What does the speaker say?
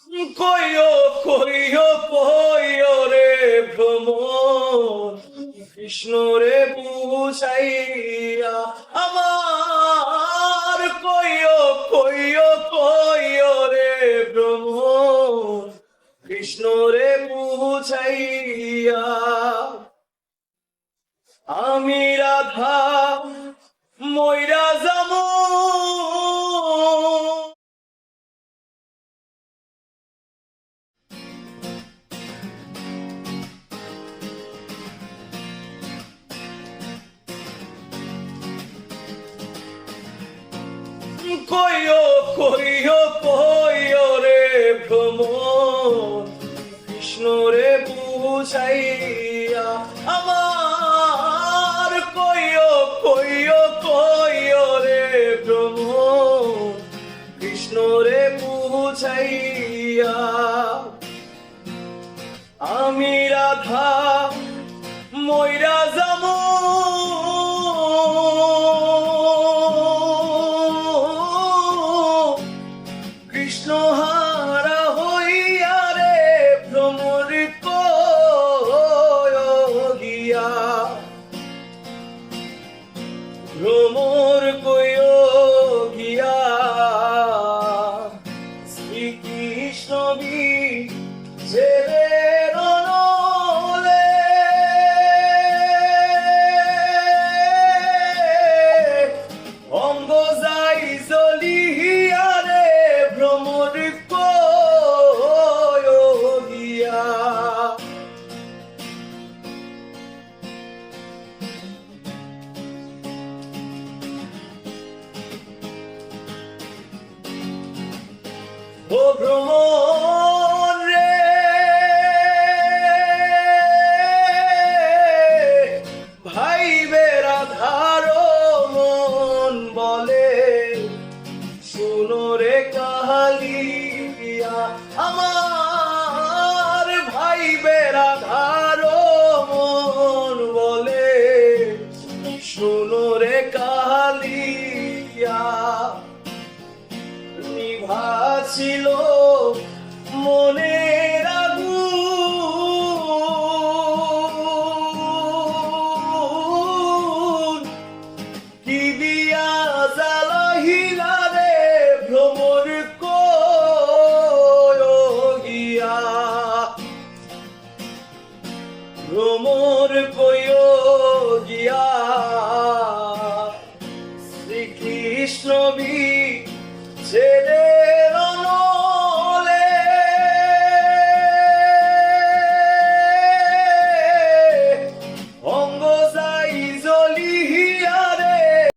কইও কইও কইও রে ভ্রমর, কৃষ্ণ রে বুঝাইয়া আমার। কইও কইও কইও রে ভ্রমর, কৃষ্ণ রে বুঝাইয়া। আমি রাধা মইরা যামু। কইও কইও কইও রে ভ্রমর, কৃষ্ণ রে বুঝাইয়া আমার। কইও কইও কইও রে ভ্রমর, কৃষ্ণ রে বুঝাইয়া। আমি রাধা মইরা যামু। কৃষ্ণ হারা হইয়া রে ভ্রমর কইয়া, ভ্রমর কইও গিয়া। শ্রীকৃষ্ণ বিজেরে রণলে, অঙ্গ যাই জ্বলিয়া রে ভ্রমর কইয়া। ও ভ্রমর রে, ভাইবে রাধার মন বলে, শুনো রে কাহালিয়া আমার। ভাইবে রাধার মন বলে, শুনো রে কাহালিয়া। নিভা ছিল মনে